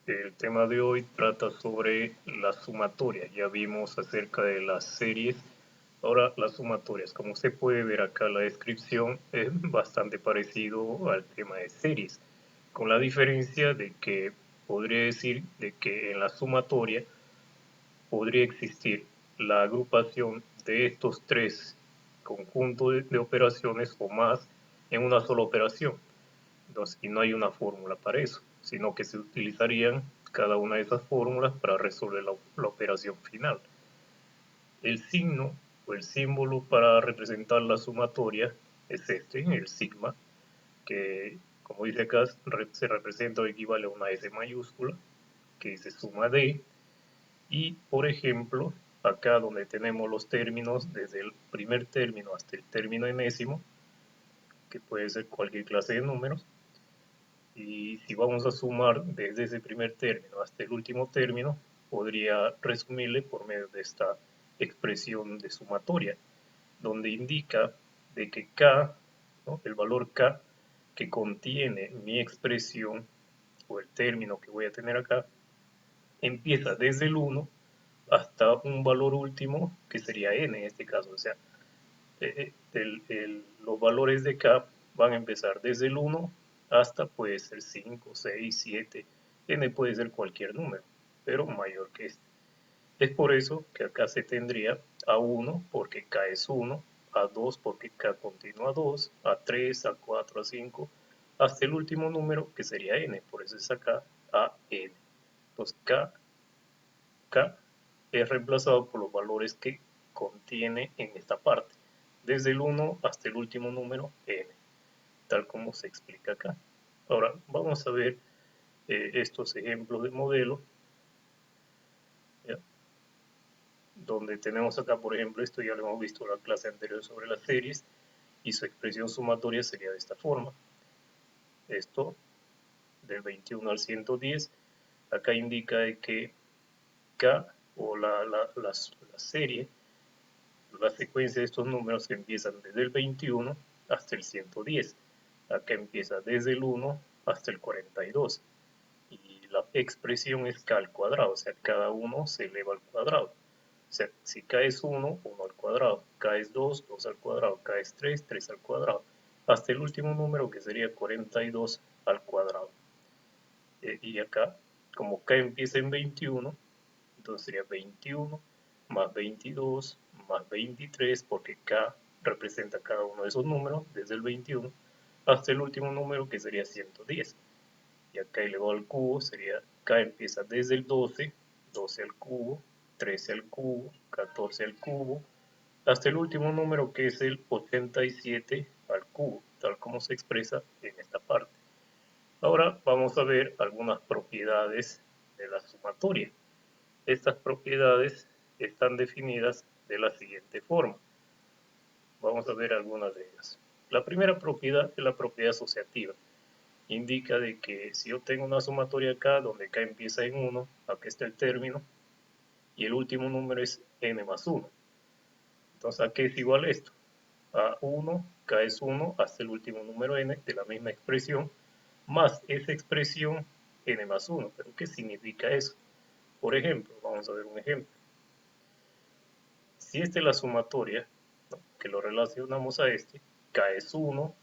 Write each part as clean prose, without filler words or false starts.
El tema de hoy trata sobre la sumatoria. Ya vimos acerca de las series. Ahora las sumatorias. Como se puede ver acá en la descripción, es bastante parecido al tema de series, con la diferencia de que podría decir de que en la sumatoria podría existir la agrupación de estos tres conjuntos de operaciones o más en una sola operación. Entonces, y no hay una fórmula para eso, sino que se utilizarían cada una de esas fórmulas para resolver la operación final. El signo o el símbolo para representar la sumatoria es este, el sigma, que como dice acá se representa o equivale a una S mayúscula, que dice suma de, y por ejemplo, acá donde tenemos los términos desde el primer término hasta el término enésimo, que puede ser cualquier clase de números, y si vamos a sumar desde ese primer término hasta el último término, podría resumirle por medio de esta expresión de sumatoria, donde indica de que k, ¿no?, el valor k que contiene mi expresión o el término que voy a tener acá, empieza desde el 1 hasta un valor último que sería n en este caso. O sea, los valores de k van a empezar desde el 1 hasta puede ser 5, 6, 7, n puede ser cualquier número, pero mayor que este. Es por eso que acá se tendría A1 porque K es 1, A2 porque K continúa 2, A3, A4, A5, hasta el último número que sería N, por eso es acá AN. Entonces K es reemplazado por los valores que contiene en esta parte, desde el 1 hasta el último número N, tal como se explica acá. Ahora vamos a ver estos ejemplos de modelo, ¿ya?, donde tenemos acá, por ejemplo, esto ya lo hemos visto en la clase anterior sobre las series, y su expresión sumatoria sería de esta forma. Esto del 21 al 110, acá indica de que K o la serie, la secuencia de estos números que empiezan desde el 21 hasta el 110. Acá empieza desde el 1 hasta el 42. Y la expresión es k al cuadrado, o sea, cada uno se eleva al cuadrado. O sea, si k es 1, 1 al cuadrado, k es 2, 2 al cuadrado, k es 3, 3 al cuadrado, hasta el último número que sería 42 al cuadrado. Y acá, como k empieza en 21, entonces sería 21 más 22 más 23, porque k representa cada uno de esos números, desde el 21 hasta el último número que sería 110. Y acá elevado al cubo sería, k empieza desde el 12, 12 al cubo, 13 al cubo, 14 al cubo, hasta el último número que es el 87 al cubo, tal como se expresa en esta parte. Ahora vamos a ver algunas propiedades de la sumatoria. Estas propiedades están definidas de la siguiente forma. Vamos a ver algunas de ellas. La primera propiedad es la propiedad asociativa. Indica de que si yo tengo una sumatoria acá, donde k empieza en 1, acá está el término, y el último número es n más 1. Entonces, ¿a qué es igual esto? A 1, k es 1, hasta el último número n, de la misma expresión, más esa expresión n más 1. ¿Pero qué significa eso? Por ejemplo, vamos a ver un ejemplo. Si esta es la sumatoria, ¿no?, que lo relacionamos a este, k es 1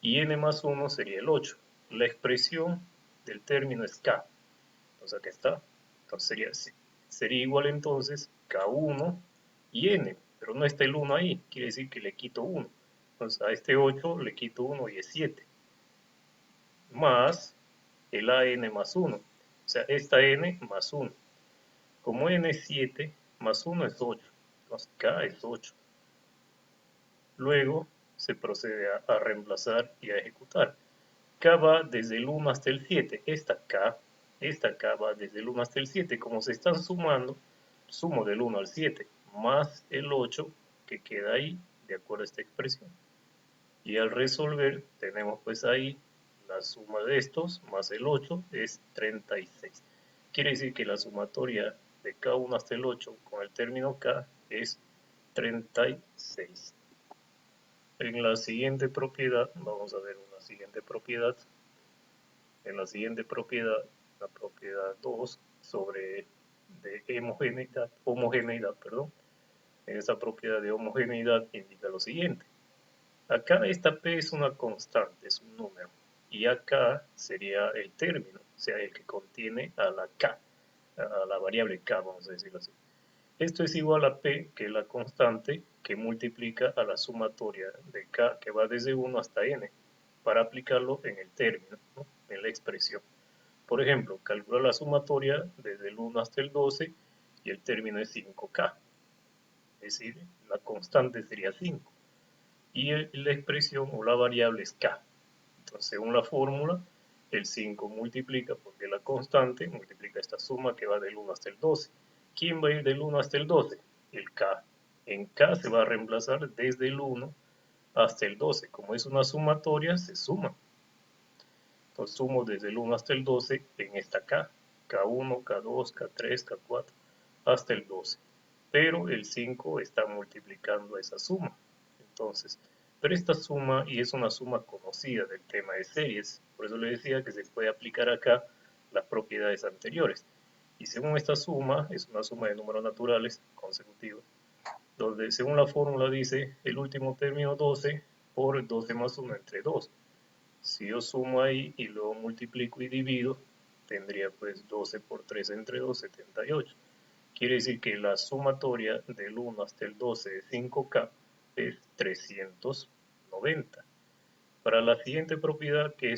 y n más 1 sería el 8. La expresión del término es k. Entonces acá está. Entonces sería igual entonces k1 y n, pero no está el 1 ahí, quiere decir que le quito 1. Entonces a este 8 le quito 1 y es 7. Más el an más 1. O sea, esta n más 1. Como n es 7, más 1 es 8. Entonces k es 8. Luego se procede a reemplazar y a ejecutar. K va desde el 1 hasta el 7. Esta K va desde el 1 hasta el 7. Como se están sumando, sumo del 1 al 7 más el 8 que queda ahí, de acuerdo a esta expresión. Y al resolver, tenemos pues ahí la suma de estos más el 8 es 36. Quiere decir que la sumatoria de K1 hasta el 8 con el término K es 36. En la siguiente propiedad, vamos a ver una siguiente propiedad. En la siguiente propiedad la propiedad 2 sobre de homogeneidad, perdón. Esa propiedad de homogeneidad indica lo siguiente. Acá esta P es una constante, es un número, y acá sería el término, o sea, el que contiene a la K, a la variable K, vamos a decirlo así. Esto es igual a P, que es la constante que multiplica a la sumatoria de K, que va desde 1 hasta N, para aplicarlo en el término, ¿no? En la expresión. Por ejemplo, calcula la sumatoria desde el 1 hasta el 12 y el término es 5K. Es decir, la constante sería 5. Y la expresión o la variable es K. Entonces, según la fórmula, el 5 multiplica, porque la constante multiplica esta suma que va del 1 hasta el 12. ¿Quién va a ir del 1 hasta el 12? El K. En K se va a reemplazar desde el 1 hasta el 12. Como es una sumatoria, se suma. Entonces sumo desde el 1 hasta el 12 en esta K. K1, K2, K3, K4, hasta el 12. Pero el 5 está multiplicando esa suma. Entonces, pero esta suma, y es una suma conocida del tema de series, por eso le decía que se puede aplicar acá las propiedades anteriores. Y según esta suma, es una suma de números naturales consecutivos, donde según la fórmula dice el último término 12 por 12 más 1 entre 2. Si yo sumo ahí y luego multiplico y divido, tendría pues 12 por 3 entre 2, 78. Quiere decir que la sumatoria del 1 hasta el 12 de 5K es 390. Para la siguiente propiedad que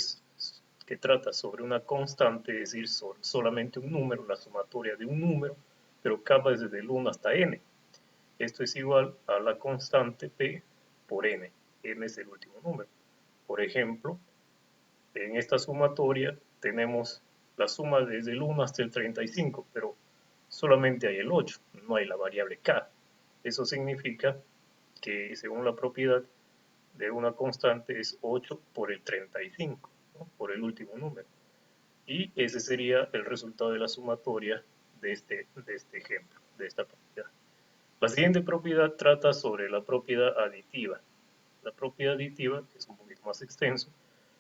trata sobre una constante, es decir, solamente un número, la sumatoria de un número, pero K va desde el 1 hasta N. Esto es igual a la constante P por N. N es el último número. Por ejemplo, en esta sumatoria tenemos la suma desde el 1 hasta el 35, pero solamente hay el 8, no hay la variable K. Eso significa que según la propiedad de una constante es 8 por el 35, ¿no? Por el último número. Y ese sería el resultado de la sumatoria de este ejemplo, de esta propiedad. La siguiente propiedad trata sobre la propiedad aditiva. La propiedad aditiva, que es un poquito más extenso,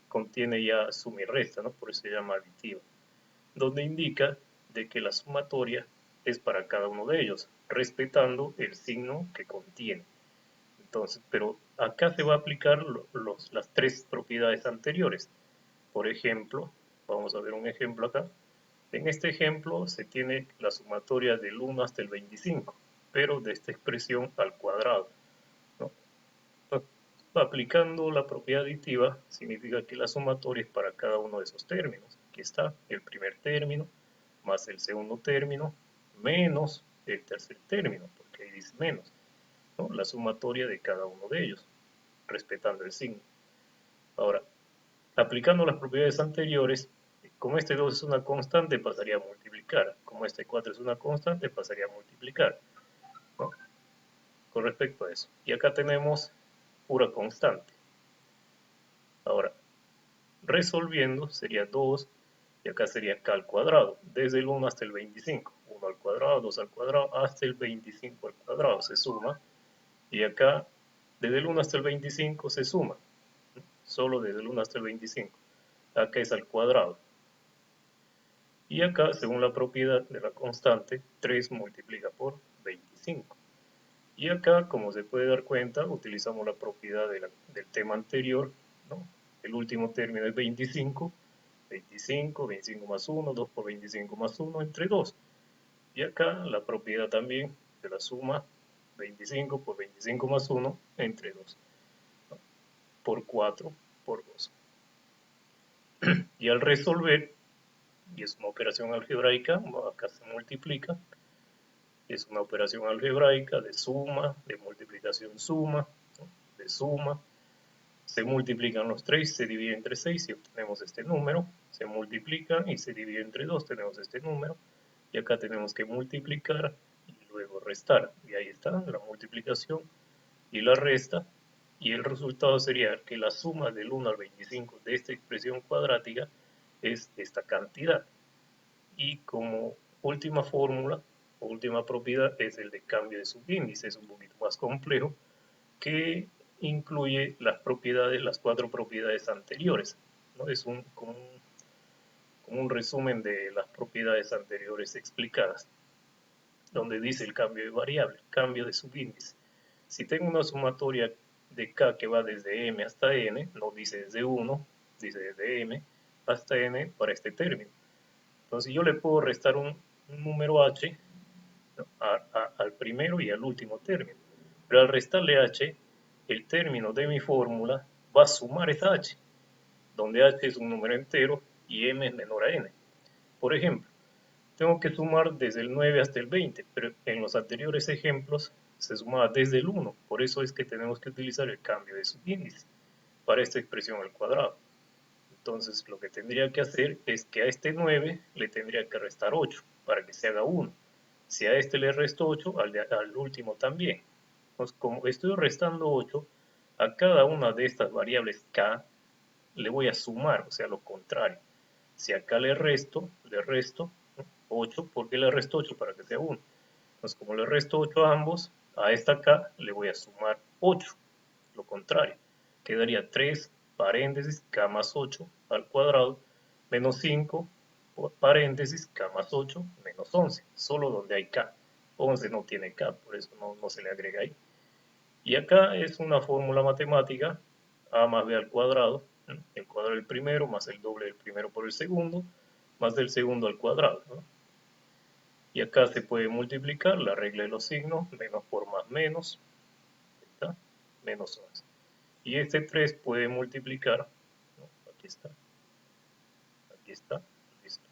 contiene ya suma y resta, ¿no? Por eso se llama aditiva, donde indica de que la sumatoria es para cada uno de ellos, respetando el signo que contiene. Entonces, pero acá se va a aplicar las tres propiedades anteriores. Por ejemplo, vamos a ver un ejemplo acá. En este ejemplo se tiene la sumatoria del 1 hasta el 25, pero de esta expresión al cuadrado, ¿no? Aplicando la propiedad aditiva significa que la sumatoria es para cada uno de esos términos. Aquí está el primer término más el segundo término menos el tercer término, porque ahí dice menos, ¿no? La sumatoria de cada uno de ellos, respetando el signo. Ahora, aplicando las propiedades anteriores, como este 2 es una constante, pasaría a multiplicar. Como este 4 es una constante, pasaría a multiplicar, ¿no? Con respecto a eso. Y acá tenemos pura constante. Ahora, resolviendo sería 2 y acá sería k al cuadrado, desde el 1 hasta el 25. 1 al cuadrado, 2 al cuadrado, hasta el 25 al cuadrado se suma. Y acá, desde el 1 hasta el 25 se suma, solo desde el 1 hasta el 25. Acá es al cuadrado. Y acá, según la propiedad de la constante, 3 multiplica por 25. Y acá, como se puede dar cuenta, utilizamos la propiedad del tema anterior, ¿no? El último término es 25, 25, 25 más 1, 2 por 25 más 1, entre 2. Y acá la propiedad también de la suma 25 por 25 más 1, entre 2, ¿no? Por 4 por 2. Y al resolver, y es una operación algebraica, acá se multiplica, es una operación algebraica de suma, de multiplicación suma, ¿no? De suma, se multiplican los 3, se divide entre 6 y obtenemos este número, se multiplican y se divide entre 2, tenemos este número, y acá tenemos que multiplicar y luego restar, y ahí está la multiplicación y la resta, y el resultado sería que la suma del 1 al 25 de esta expresión cuadrática es esta cantidad. Y como última fórmula, o última propiedad, es el de cambio de subíndice, es un poquito más complejo, que incluye las propiedades, las 4 propiedades anteriores, ¿no? Es como un resumen de las propiedades anteriores explicadas, donde dice el cambio de variable, cambio de subíndice. Si tengo una sumatoria de k que va desde m hasta n, no dice desde 1, dice desde m hasta n para este término. Entonces yo le puedo restar un número h, ¿no?, al primero y al último término. Pero al restarle h, el término de mi fórmula va a sumar esa h, donde h es un número entero y m es menor a n. Por ejemplo, tengo que sumar desde el 9 hasta el 20, pero en los anteriores ejemplos se sumaba desde el 1. Por eso es que tenemos que utilizar el cambio de subíndice para esta expresión al cuadrado. Entonces lo que tendría que hacer es que a este 9 le tendría que restar 8 para que se haga 1. Si a este le resto 8, al último también. Entonces, como estoy restando 8, a cada una de estas variables k le voy a sumar, o sea, lo contrario. Si acá le resto 8, ¿por qué le resto 8? Para que sea 1. Entonces, como le resto 8 a ambos, a esta k le voy a sumar 8, lo contrario. Quedaría 3 paréntesis k más 8 al cuadrado menos 5 paréntesis k más 8 menos 11, solo donde hay k. 11 no tiene k, por eso no se le agrega ahí. Y acá es una fórmula matemática, a más b al cuadrado, el cuadrado del primero más el doble del primero por el segundo, más del segundo al cuadrado, ¿no? Y acá se puede multiplicar la regla de los signos, menos por más menos, ¿está? Menos 11. Y este 3 puede multiplicar, ¿no?, aquí está, listo.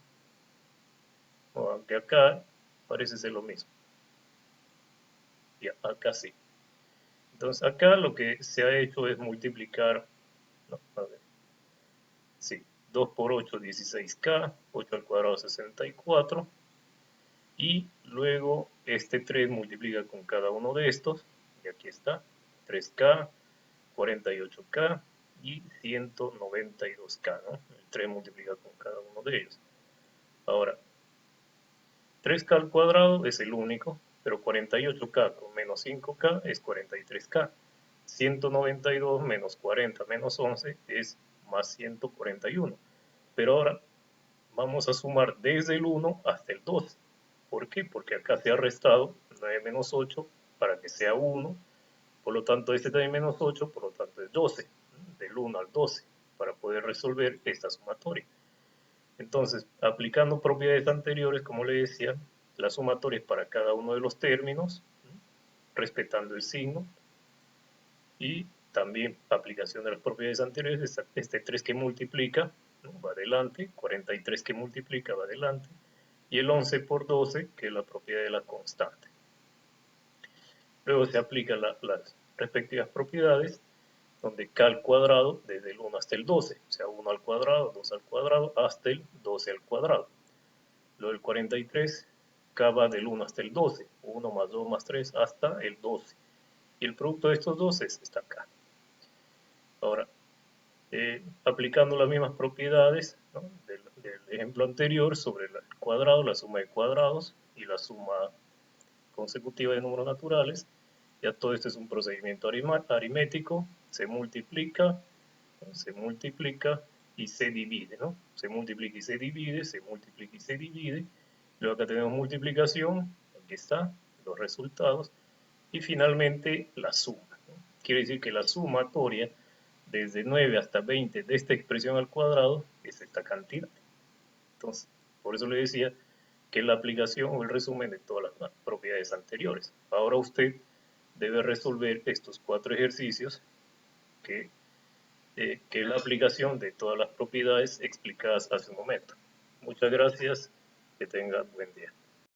Aunque acá parece ser lo mismo. Y acá sí. Entonces acá lo que se ha hecho es multiplicar, no, a ver, sí, 2 por 8, 16k, 8 al cuadrado, 64. Y luego este 3 multiplica con cada uno de estos, y aquí está, 3k, 48k y 192k, ¿no? El 3 multiplica con cada uno de ellos. Ahora, 3k al cuadrado es el único, pero 48k con menos 5k es 43k. 192 menos 40 menos 11 es más 141. Pero ahora vamos a sumar desde el 1 hasta el 12. ¿Por qué? Porque acá se ha restado 9 menos 8 para que sea 1. Por lo tanto, este también menos 8, por lo tanto es 12. Del 1 al 12, para poder resolver esta sumatoria. Entonces, aplicando propiedades anteriores, como le decía, la sumatoria es para cada uno de los términos, respetando el signo, y también aplicación de las propiedades anteriores, este 3 que multiplica, ¿no?, va adelante, 43 que multiplica va adelante, y el 11 por 12, que es la propiedad de la constante. Luego se aplican las respectivas propiedades, donde k al cuadrado desde el 1 hasta el 12, o sea, 1 al cuadrado, 2 al cuadrado, hasta el 12 al cuadrado. Lo del 43, k va del 1 hasta el 12, 1 más 2 más 3 hasta el 12. Y el producto de estos dos está acá. Ahora, aplicando las mismas propiedades, ¿no?, del ejemplo anterior sobre el cuadrado, la suma de cuadrados y la suma consecutiva de números naturales, ya todo esto es un procedimiento aritmético, se multiplica y se divide, ¿no? Se multiplica y se divide, se multiplica y se divide. Luego acá tenemos multiplicación, aquí está, los resultados, y finalmente la suma, ¿no? Quiere decir que la sumatoria desde 9 hasta 20 de esta expresión al cuadrado es esta cantidad. Entonces, por eso le decía que es la aplicación o el resumen de todas las propiedades anteriores. Ahora usted debe resolver estos 4 ejercicios que es la aplicación de todas las propiedades explicadas hace un momento. Muchas gracias, que tenga buen día.